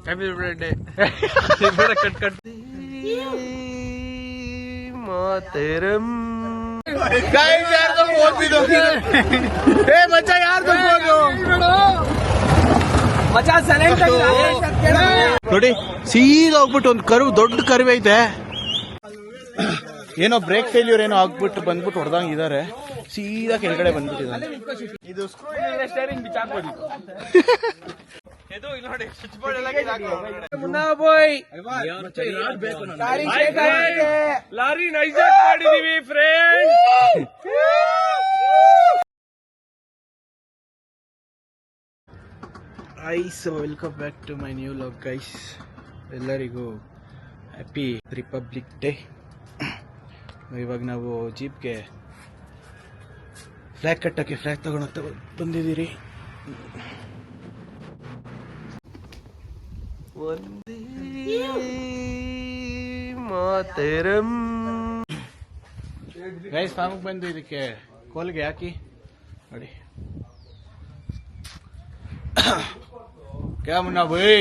Happy birthday cut ಮಾತರಂ ಮಚ್ಚ ಯಾರ್ದು ಮಚ್ಚ ಸೈಲೆಂಟ್ ನೋಡಿ ಸೀದಾ ಹೋಗ್ಬಿಟ್ಟು ಒಂದು ಕರು ದೊಡ್ಡ ಕರುವೆ ಐತೆ ಏನೋ ಬ್ರೇಕ್ ಫೇಲ್ಯೂರ್ ಏನೋ ಆಗ್ಬಿಟ್ಟು ಬಂದ್ಬಿಟ್ಟು ಹೊಡೆದಂಗ್ ಇದಾರೆ ಸೀದಾ ಕೆಳಗಡೆ ಬಂದ್ಬಿಟ್ಟಿದ್ದಾನೆ ಇದು ಸ್ಟೇರಿಂಗ್ ಬಿಚ್ಚಾಕ್ಬೋದಿತ್ತು ಲಾರಿ ನೈಜಾಕ್ ಮಾಡಿದೀವಿ friend. Guys welcome back to my new vlog guys. ಎಲ್ಲರಿಗೂ ಹ್ಯಾಪಿ ರಿಪಬ್ಲಿಕ್ ಡೇ. ಇವಾಗ ನಾವು ಜೀಪ್ಗೆ ಫ್ಲಾಗ್ ಕಟ್ಟಕ್ಕೆ ಫ್ಲಾಗ್ ತಗೊಂಡು ಬಂದಿದ್ದೀರಿ. ಒಂದೇ ಮಾತರಂ ಗೈಸ್ ಫಾರ್ಮ್ಗೆ ಬಂದು ಇದಕ್ಕೆ ಕೋಲ್ಗೆ ಹಾಕಿ ನೋಡಿ ಕ್ಯಾಮುನ್ನ ಬೈ.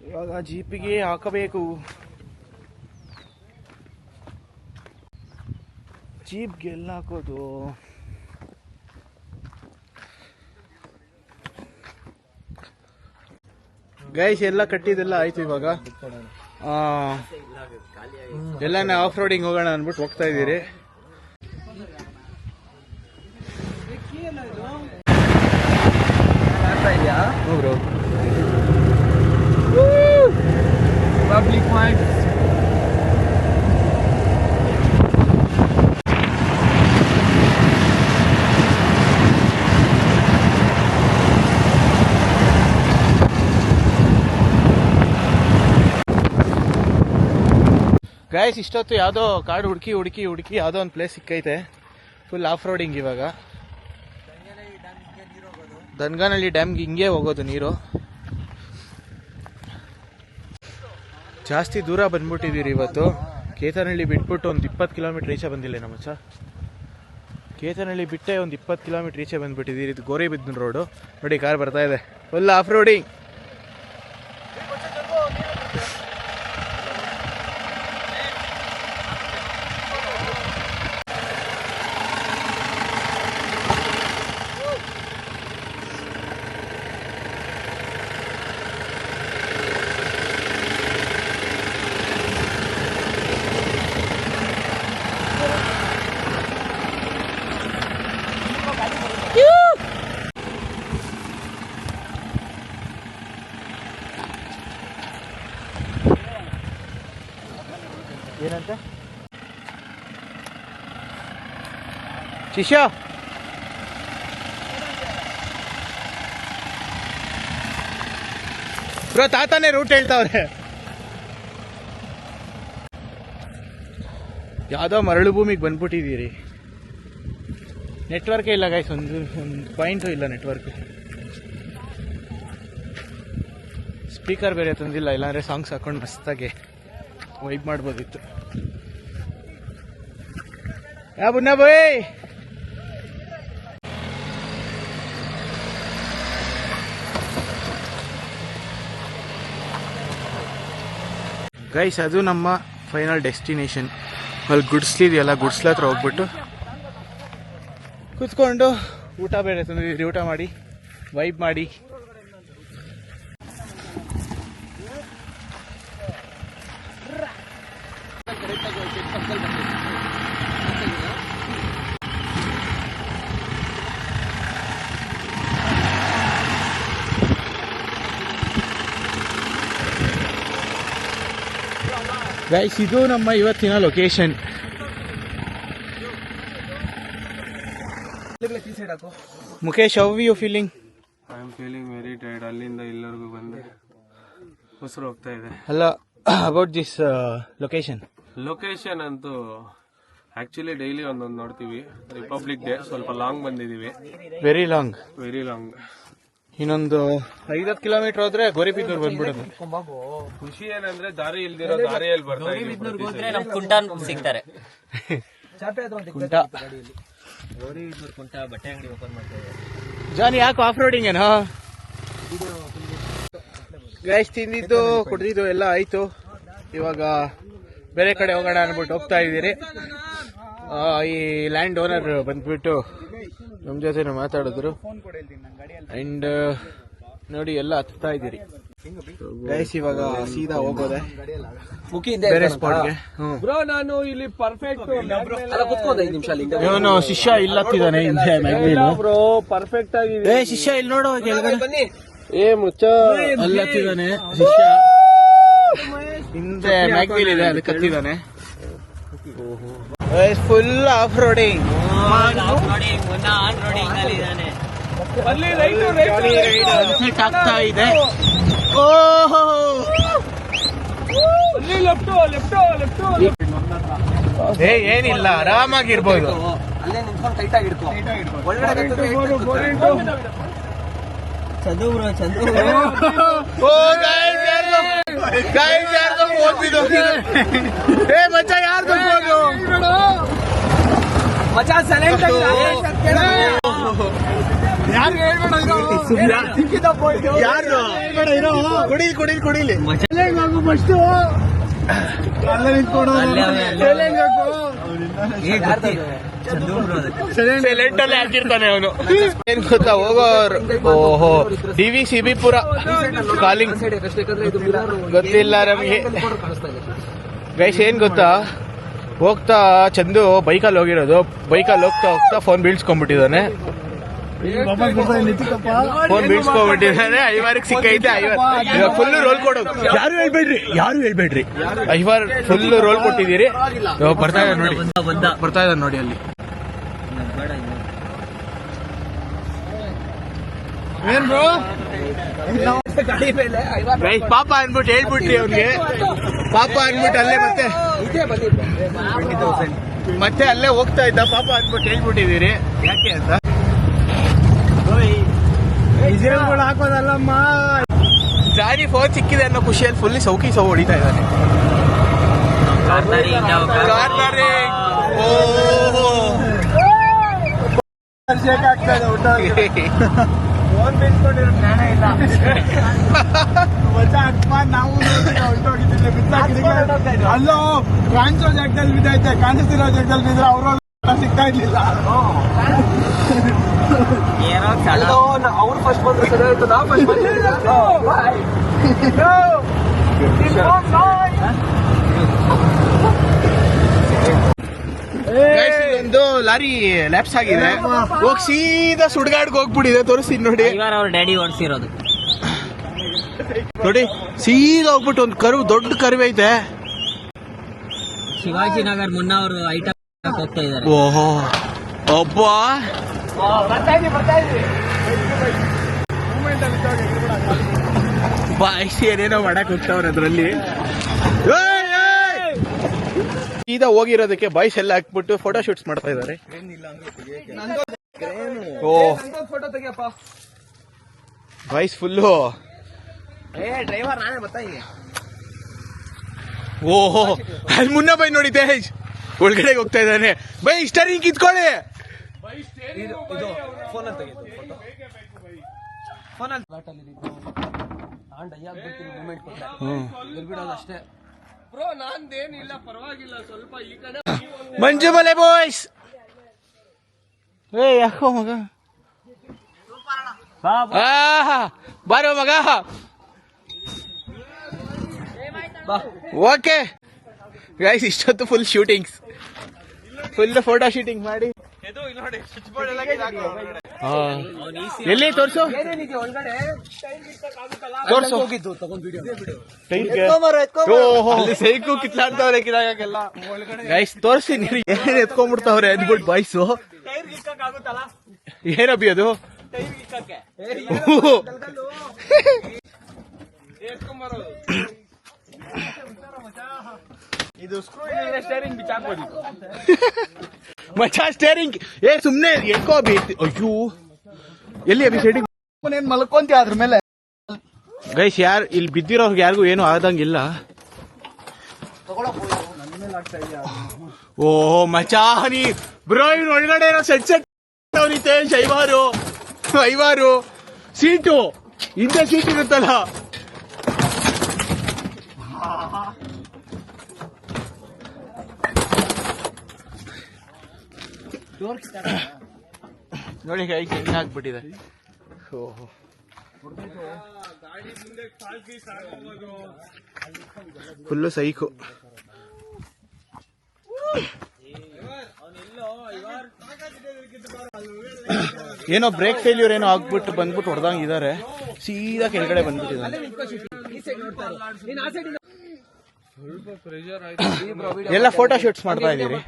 ಇವಾಗ ಜೀಪಿಗೆ ಹಾಕಬೇಕು. ಜೀಪ್ಗೆ ಎಲ್ಲ ಹಾಕೋದು ಗೈಸ್ ಎಲ್ಲ ಕಟ್ಟಿದೆಲ್ಲ ಆಯ್ತು. ಇವಾಗ ಎಲ್ಲ ಆಫ್ ರೋಡಿಂಗ್ ಹೋಗೋಣ ಅಂದ್ಬಿಟ್ಟು ಹೋಗ್ತಾ ಇದ್ದೀರಿ. Bro public point guys. ಇಷ್ಟೊತ್ತು ಯಾವುದೋ ಕಾಡು ಹುಡುಕಿ ಯಾವುದೋ ಒಂದು ಪ್ಲೇಸ್ ಸಿಕ್ಕೈತೆ. Full off roading. ಇವಾಗ ದನ್ಗಾನಹಳ್ಳಿ ಡ್ಯಾಮ್ಗೆ ಹಿಂಗೆ ಹೋಗೋದು ನೀರು. ಜಾಸ್ತಿ ದೂರ ಬಂದ್ಬಿಟ್ಟಿದ್ದೀರಿ ಇವತ್ತು. ಕೇತನಹಳ್ಳಿ ಬಿಟ್ಬಿಟ್ಟು ಒಂದು 20 ಕಿಲೋಮೀಟರ್ ಈಚೆ ಬಂದಿಲ್ಲ ನಮ್ಮ ಮಚ್ಚ. ಕೇತನಹಳ್ಳಿ ಬಿಟ್ಟೆ ಒಂದು 20 ಕಿಲೋಮೀಟರ್ ಈಚೆ ಬಂದ್ಬಿಟ್ಟಿದ್ದೀರಿ. ಇದು ಗೋರಿಬಿದನೂರು ರೋಡು ನೋಡಿ, ಕಾರ್ ಬರ್ತಾ ಇದೆ. Full off roading. ಏನಂತ ಶಿಷ್ಯ ಬ್ರೋ ತಾತಾನೆ ರೂಟ್ ಹೇಳ್ತಾವ್ರೆ. ಯಾವುದೋ ಮರಳು ಭೂಮಿಗೆ ಬಂದ್ಬಿಟ್ಟಿದ್ದೀರಿ. ನೆಟ್ವರ್ಕೇ ಇಲ್ಲ ಗೈಸ್. ಒಂದು ಪಾಯಿಂಟು ಇಲ್ಲ ನೆಟ್ವರ್ಕ್. ಸ್ಪೀಕರ್ ಬೇರೆ ತಂದಿಲ್ಲ, ಇಲ್ಲಾಂದ್ರೆ ಸಾಂಗ್ಸ್ ಹಾಕೊಂಡು ಮಸ್ತಾಗೆ ವೈಬ್ ಮಾಡ್ಬೋದಿತ್ತು. ಯಾ ಬುನ್ನ ಬಾಯ್. ಗೈಸ್ ಅದು ನಮ್ಮ ಫೈನಲ್ ಡೆಸ್ಟಿನೇಷನ್. ಅಲ್ಲಿ ಗುಡ್ಸ್ಲಿದೆಯಲ್ಲ, ಗುಡ್ಸ್ಲ ಹತ್ರ ಹೋಗ್ಬಿಟ್ಟು ಕೂತ್ಕೊಂಡು ಊಟ ಬೇರೆ ತಂದಿದ್ದೀರಿ. ಊಟ ಮಾಡಿ ವೈಬ್ ಮಾಡಿ. ಗೈಸ್ ಇದು ನಮ್ಮ ಇವತ್ತಿನ location. Mukesh, how you feeling? I am feeling very tired. ಅಲ್ಲಿಂದ ಇಲ್ಲರಿಗೂ ಬಂದು ಉಸಿರು ಹೋಗ್ತಾ ಇದೆ. ಅಲ್ಲ, ಅಬೌಟ್ ದಿಸ್ ಲೊಕೇಶನ್ ಅಂತೂ ಆಕ್ಚುಲಿ ಡೈಲಿ ಒಂದೊಂದು ನೋಡ್ತೀವಿ. ರಿಪಬ್ಲಿಕ್ ಡೇ ಸ್ವಲ್ಪ ಲಾಂಗ್ ಬಂದಿದೀವಿ. Very long. ಇನ್ನೊಂದು 5 ಕಿಲೋಮೀಟರ್ ಹೋದ್ರೆ ಗೋರಿಬಿದನೂರು ಬಂದ್ಬಿಡೋದು. ಖುಷಿ ಏನಂದ್ರೆ ದಾರಿ ಇಲ್ದಿರೋ ದಾರಿಯಲ್ಲಿ ಬರ್ತಾ ನಮ್ ಕುಂಟ ಸಿಗ್ತಾರೆ. ಜಾನಿ ಯಾಕೆ ಆಫ್ ರೋಡಿಂಗ್ ಏನೋ? ಗೈಸ್ ತಿಂದಿದ್ದು ಕುಡಿದಿದ್ದು ಎಲ್ಲ ಆಯ್ತು. ಇವಾಗ ಬೇರೆ ಕಡೆ ಹೋಗೋಣ ಅನ್ಬಿಟ್ಟು ಹೋಗ್ತಾ ಇದ್ದೀರಿ. ಈ ಲ್ಯಾಂಡ್ ಓನರ್ ಬಂದ್ಬಿಟ್ಟು ನಮ್ ಜೊತೆ ಮಾತಾಡಿದ್ರು. ಅಂಡ್ ನೋಡಿ ಎಲ್ಲ ಹತ್ತಾ ಇದ್ದೀರಿ ಗೈಸ್. ಇವಾಗ ಸೀದಾ ಹೋಗೋದೆ ಬೇರೆ ಸ್ಪಾಟ್ಗೆ. ನಾನು ಇಲ್ಲಿ ಪರ್ಫೆಕ್ಟ್ ಇವನು ಶಿಷ್ಯ ಇಲ್ಲ ಹತ್ತಿದ್ದಾನೆ ಹಿಂದೆ ಬ್ರೋ, ಪರ್ಫೆಕ್ಟ್ ಆಗಿದೆ. ಶಿಷ್ಯ ಇಲ್ಲಿ ನೋಡು ಕೆಳಗಡೆ. ಮುಚ್ಚ ಅಲ್ಲಿ ಹತ್ತಿದ್ದಾನೆ ಶಿಷ್ಯ. ಹಿಂದೆ ಮ್ಯಾಗ್ವೀಲ್ ಇದೆ ಅದಕ್ಕೆ ಹತ್ತಿದ್ದಾನೆ. ಫುಲ್ ಆಫ್ ರೋಡಿಂಗ್ ಆಗ್ತಾ ಇದೆ. ಓಹೋ ಏನಿಲ್ಲ, ಆರಾಮಾಗಿರ್ಬೋದು. ಮಚ್ಚ ಯಾರ್ದು ಮಚಾ ಸೈಲೆಂಟ್ ಕುಡಿಲಿ ಸೈಲೆಂಟ್ ಅಲ್ಲಿ ಹಾಕಿರ್ತಾನೆ ಅವನು. ಏನ್ ಗೊತ್ತಾ ಹೋಗೋರು. ಓಹೋ DVCB-ಪುರ ಕಾಲಿಂಗ್ ಗೊತ್ತಿಲ್ಲ ನಮಗೆ ಗೈಸ್. ಏನ್ ಗೊತ್ತಾ, ಹೋಗ್ತಾ ಚಂದು ಬೈಕಲ್ಲಿ ಹೋಗಿರೋದು. ಬೈಕಲ್ಲಿ ಹೋಗ್ತಾ ಹೋಗ್ತಾ ಫೋನ್ ಬೀಳ್ಸ್ಕೊಂಡ್ಬಿಟ್ಟಿದ್ದಾನೆ. ಫೋನ್ ಬೀಳ್ಸ್ಕೊಂಡ್ಬಿಟ್ಟಿದ್ದಾನೆ. ಐವಾರಿಗೆ ಸಿಕ್ಕೈತೆ. ಐವಾರ್ ಫುಲ್ ರೋಲ್ ಕೊಡೋದು. ಯಾರು ಹೇಳ್ಬೇಡ್ರಿ. ಐವಾರ್ ಫುಲ್ ರೋಲ್ ಕೊಟ್ಟಿದ್ದೀರಿ. ಬರ್ತಾ ಇದ್ದಾನೆ ನೋಡಿ ಅಲ್ಲಿ. ಏನ್ ಬ್ರೋ ಪಾಪ ಅನ್ಬಿಟ್ಟು ಹೇಳ್ಬಿಟ್ರಿ ಅವ್ನಿಗೆ. ಪಾಪ ಅನ್ಬಿಟ್ಟು ಅಲ್ಲೇ ಮತ್ತೆ ಅಲ್ಲೇ ಹೋಗ್ತಾ ಇದ್ದ. ಪಾಪ ಅನ್ಬಿಟ್ಟು ಹೇಳ್ಬಿಟ್ಟಿದ್ದೀರಿ. ಯಾಕೆ ಅಂತ ಹಾಕೋದಲ್ಲಮ್ಮ. ಜಾನಿ ಫೋನ್ ಸಿಕ್ಕಿದೆ ಅನ್ನೋ ಖುಷಿಯಲ್ಲಿ ಫುಲ್ಲಿ ಸೌಕಿ ಹೊಡಿತಾ ಇದ್ದಾನೆ. ಫೋನ್ ಬಿಟ್ಕೊಂಡಿರೋ ಜ್ಞಾನ ಇಲ್ಲ. ನಾವು ಅಲ್ಲೋ ಕಾಣಿಸೋ ಜಾಗದಲ್ಲಿ ಬಿದ್ದೈತೆ, ಕಾಣಿಸ್ತಿರೋ ಜಾಗದಲ್ಲಿ ಬಿದ್ರೆ ಅವರು ಸಿಗ್ತಾ ಇರ್ಲಿಲ್ಲ. ಅವ್ರು ಫಸ್ಟ್ ಬಂದ್ರೆ ಸರಿ ಆಯ್ತು, ನಾವು ಫಸ್ಟ್ ಒಂದು ಲಾರಿ ಲ್ಯಾಪ್ಸ್ ಆಗಿದೆ. ಹೋಗಿ ಸೀದಾ ಸುಡ್ಗಾಡ್ಗೆ ಹೋಗ್ಬಿಟ್ಟಿದೆ. ತೋರಿಸ್ತೀನಿ ನೋಡಿ. ಅವ್ರ ಡ್ಯಾಡಿ ಓಡಿಸಿರೋದು ನೋಡಿ. ಸೀದಾ ಹೋಗ್ಬಿಟ್ಟು ಒಂದು ದೊಡ್ಡ ಕರುವೆ ಐತೆ. ಶಿವಾಜಿನಗರ್ ಮುನ್ನ ಅವರು ಐಟಮ್ ಹೋಗ್ತಾ ಇದ್ದಾರೆ. ಓಹೋ ಒಬ್ಬ ಬಾಯ್ಸಿ ಏನೇನೋ ಮಾಡಕ್ ಹೋಗ್ತಾವ್ರ ಅದ್ರಲ್ಲಿ. ಸೀದಾ ಹೋಗಿರೋದಕ್ಕೆ ಬಾಯ್ಸ್ ಎಲ್ಲ ಹಾಕ್ಬಿಟ್ಟು ಫೋಟೋ ಶೂಟ್ಸ್ ಮಾಡ್ತಾ ಇದಾರೆ. ಓ ಬಾಯ್ಸ್ ಫುಲ್ಲು. ಡ್ರೈವರ್ ನಾನೇ ಬರ್ತಾ ಇದೀನಿ. ಓಹೋ ಅಲ್ಲಿ ಮುನ್ನ ಬೈ ನೋಡಿ ತೇಜ್ ಒಳಗಡೆ ಹೋಗ್ತಾ ಇದ್ದಾನೆ. ಬೈ ಸ್ಟರಿಂಗ್ ಕಿತ್ಕೊಳ್ಳಿ. ಅಷ್ಟೇ ಬ್ರೋ, ನಾನ್ದೇನಿಲ್ಲ, ಪರವಾಗಿಲ್ಲ. ಸ್ವಲ್ಪ ಈ ಕಡೆ ಮಂಜು ಮಲೆ ಬಾಯ್ಸ್. ಯಾಕೋ ಮಗ ಬಾರೋ ಮಗ. ಓಕೆ ಗೈಸ್, ಇಷ್ಟೊತ್ತು full shootings, full photo shooting ಮಾಡಿ. ಎಲ್ಲಿ ತೋರ್ಸು ಸೈಕು ಕಿತ್ಲಾಡ್ತಾವ್ರೆ ಕಿರಾಗಕ್ಕೆಲ್ಲ. ಗೈಸ್ ತೋರ್ಸ್ತೀನಿ ಏನೇನು ಎತ್ಕೊಂಡ್ಬಿಡ್ತಾವ್ರೆ ಅಂದ್ಬಿಟ್ಟು ಬಾಯ್ಸು. ಏನಬ್ಬಿ ಅದು? ಇದು ಸ್ಕ್ರೂ ಸ್ಟೇರಿಂಗ್ ಬಿಚ್ಚಾಕ್ಬೋದಿತ್ತು ಮಚ್ಚಾ. ಸ್ಟೇರಿಂಗ್ ಸುಮ್ನೆ ಎತ್ಕೋ ಅಭಿ. ಅಯ್ಯೋ ಎಲ್ಲಿ ಅಭಿ ಸ್ಟೇರಿಂಗ್ ಏನ್ ಮಲ್ಕೊಂತಿ ಅದ್ರ ಮೇಲೆ. ಗೈಸ್ ಯಾರು ಇಲ್ಲಿ ಬಿದ್ದಿರೋರ್ಗೆ ಯಾರಿಗೂ ಏನು ಆದಂಗಿಲ್ಲ. ಓಹೋ ಮಚಾನಿ ಬ್ರೋ, ಇವ್ನ ಒಳಗಡೆ ಏನೋ ಸೆಟ್ ನಿತೇಶ್. ಐವಾರು ಸೀಟು ಹಿಂದೆ ಸೀಟ್ ಇರುತ್ತಲ್ಲ ನೋಡಿ ಕೈ ಹೆಂಗಾಗ್ಬಿಟ್ಟಿದೆ. ಓಹೋ ಫುಲ್ಲು ಸೈಕು. ಏನೋ ಬ್ರೇಕ್ ಫೇಲ್ಯೂರ್ ಏನೋ ಆಗ್ಬಿಟ್ಟು ಬಂದ್ಬಿಟ್ಟು ಹೊಡೆದಂಗಿದ್ದಾರೆ. ಸೀದಾ ಕೆಳಗಡೆ ಬಂದ್ಬಿಟ್ಟಿದ್ದಾರೆ. ಎಲ್ಲ ಫೋಟೋ ಶೂಟ್ಸ್ ಮಾಡ್ತಾ ಇದೀರಿ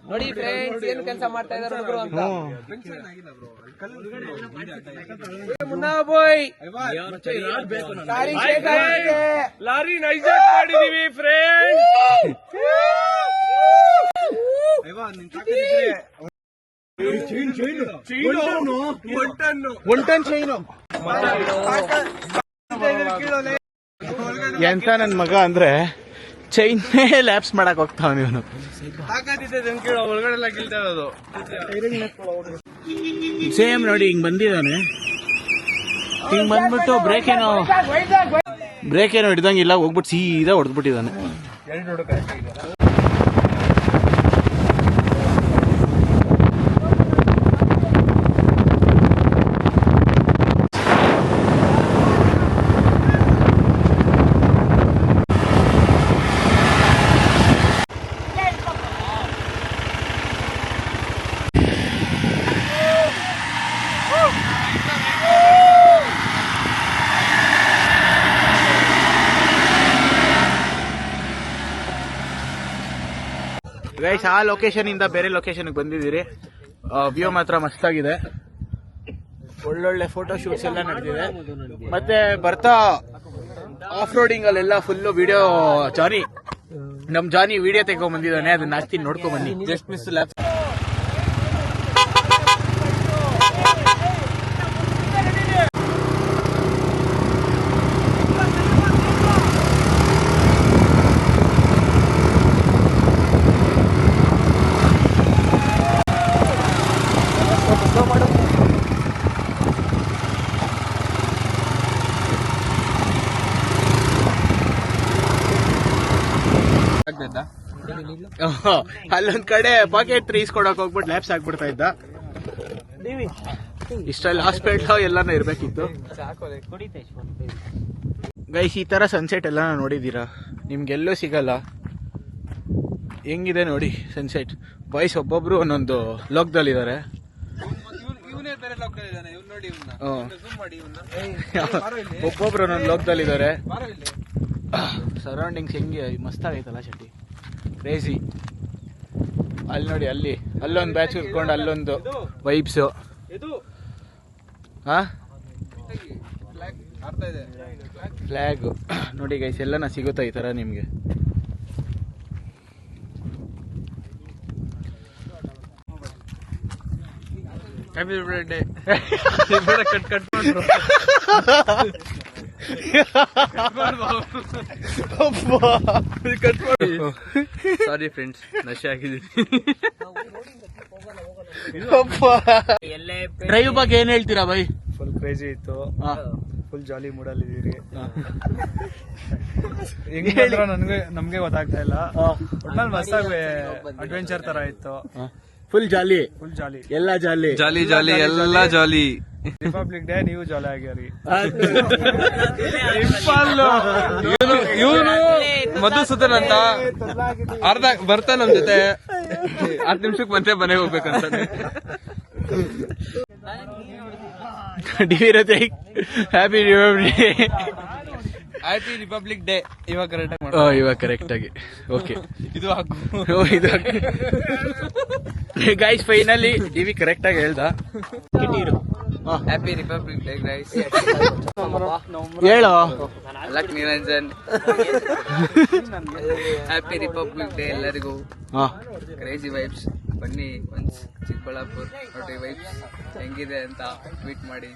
ನೋಡಿ ಫ್ರೆಂಡ್ಸ್, ಏನ್ ಕೆಲಸ ಮಾಡ್ತಾ ಇದಾರೆ ಒಬ್ರು ಅಂತ. ಲಾರಿ ನೈಜಾಕ್ ಮಾಡಿದೀವಿ ಫ್ರೆಂಡ್. One ton chain. ಎಂತ ನನ್ ಮಗ ಅಂದ್ರೆ ಚೈನ್ನೇ ಲ್ಯಾಪ್ಸ್ ಮಾಡಕ್ ಹೋಗ್ತಾವ ಇವನು. ಒಳಗಡೆ ಗಿಲ್ತಾ ಇರೋದು ಸೇಮ್ ನೋಡಿ ಹಿಂಗ್ ಬಂದಿದ್ದಾನೆ. ಹಿಂಗ್ ಬಂದ್ಬಿಟ್ಟು ಬ್ರೇಕ್ ಏನೋ ಹಿಡ್ದಂಗಿಲ್ಲ, ಹೋಗ್ಬಿಟ್ಟು ಸೀದಾ ಹೊಡೆದ್ಬಿಟ್ಟಿದ್ದಾನೆ. ಗೈಸ್, ಆ ಲೊಕೇಶನ್ ಇಂದ ಬೇರೆ ಲೊಕೇಶನ್ ಬಂದಿದ್ದೀರಿ. ವ್ಯೂ ಮಾತ್ರ ಮಸ್ತಾಗಿದೆ. ಒಳ್ಳೊಳ್ಳೆ ಫೋಟೋ ಶೂಟ್ಸ್ ಎಲ್ಲ ನಡೆದಿದೆ. ಮತ್ತೆ ಬರ್ತಾ ಆಫ್ ರೋಡಿಂಗ್ ಅಲ್ಲೆಲ್ಲ ಫುಲ್ಲು ವಿಡಿಯೋ ನಮ್ ಜಾನಿ ವಿಡಿಯೋ ತೆಗೊಂಡ್ ಬಂದಿದ್ದಾನೆ. ಅದನ್ನ ಹಾಕ್ತೀನಿ, ನೋಡ್ಕೊಂಡ್ ಬನ್ನಿ. ಜಸ್ಟ್ ಮಿಸ್ ಲ್ಯಾಪ್. ಅಲ್ಲೊಂದ್ ಕಡೆ ಪಾಕೆಟ್ ಈಸ್ಕೊಡಕ್ ಹೋಗ್ಬಿಟ್ಟು ಲ್ಯಾಪ್ಸ್ ಹಾಕ್ಬಿಡ್ತಾ ಇದ್ದ. ಇಷ್ಟಲ್ಲಿ ಹಾಸ್ಪಿಟ್ಲ್ ಎಲ್ಲಾನು ಇರ್ಬೇಕಿತ್ತು. ಗೈಸ್, ಈ ತರ ಸನ್ಸೆಟ್ ಎಲ್ಲ ನೋಡಿದೀರಾ? ನಿಮ್ಗೆಲ್ಲೂ ಸಿಗಲ್ಲ. ಹೆಂಗಿದೆ ನೋಡಿ ಸನ್ಸೆಟ್. ಬಾಯ್ಸ್ ಒಬ್ಬೊಬ್ರು ಒಂದೊಂದು ಲೋಕದಲ್ಲಿದ್ದಾರೆ. ಒಬ್ಬೊಬ್ರು ಒಂದೊಂದು ಲೋಕದಲ್ಲಿದ್ದಾರೆ. ಸರೌಂಡಿಂಗ್ಸ್ ಹೆಂಗೆ ಮಸ್ತಾಗೈತಲ್ಲ ಶೆಟ್ಟಿ, ಕ್ರೇಜಿ. ಅಲ್ಲಿ ನೋಡಿ, ಅಲ್ಲೊಂದು ಬ್ಯಾಚ್ ಇಟ್ಕೊಂಡು ಅಲ್ಲೊಂದು ವೈಬ್ಸ್. ಫ್ಲಾಗ್ ನೋಡಿ ಗೈಸ್, ಎಲ್ಲನ ಸಿಗುತ್ತಾ ಈ ತರ ನಿಮ್ಗೆ. Happy birthday. Cut sorry friends, ನಶೆ ಆಗಿದ್ದೀನಿ. ಡ್ರೈವ್ ಬಗ್ಗೆ ಏನ್ ಹೇಳ್ತೀರಾ ಬೈ? ಫುಲ್ ಕ್ರೇಜಿ ಇತ್ತು. ಫುಲ್ ಜಾಲಿ ಮೂಡಲ್ಲಿ ಇದೀರಿ. ಹೆಂಗಂದ್ರ ನಮ್ಗೆ ಗೊತ್ತಾಗ್ತಾ ಇಲ್ಲ. ಒಟ್ನಲ್ಲಿ ಮಸ್ತಾಗಿ ಅಡ್ವೆಂಚರ್ ತರ ಇತ್ತು. ಫುಲ್ ಜಾಲಿ, ಎಲ್ಲ ಜಾಲಿ. ಎಲ್ಲ ಜಾಲಿ. ರಿಪಬ್ಲಿಕ್ ಡೇ ನೀವು ಜಾಲಿ ಆಗ್ಯಾರಿ. ಇವನು ಮಧುಸೂದನ್ ಅಂತ ಅರ್ಧ ಬರ್ತಾ ನಮ್ ಜೊತೆ 10 ನಿಮಿಷಕ್ಕೆ ಮತ್ತೆ ಮನೆಗೆ ಹೋಗ್ಬೇಕಂತ. Happy republic day. ಇವಾಗ ಕರೆಕ್ಟ್ ಆಗಿ ಓಕೆ. ಇದು ಗೈಸ್, ಫೈನಲಿ ಟಿವಿ ಕರೆಕ್ಟ್ ಆಗಿ ಹೇಳ್ದ. Happy republic day guys. ಹೇಳೋ ಲಕ್ ನಿರಂಜನ್. ಹ್ಯಾಪಿ ರಿಪಬ್ಲಿಕ್ ಡೇ ಎಲ್ಲರಿಗೂ. Crazy vibes. ಬನ್ನಿ ಒನ್ಸ್ ಚಿಕ್ಕಬಳ್ಳಾಪುರ ನೋಡಿ ವೈಬ್ಸ್ ಹೆಂಗಿದೆ ಅಂತ ಟ್ವೀಟ್ ಮಾಡಿ.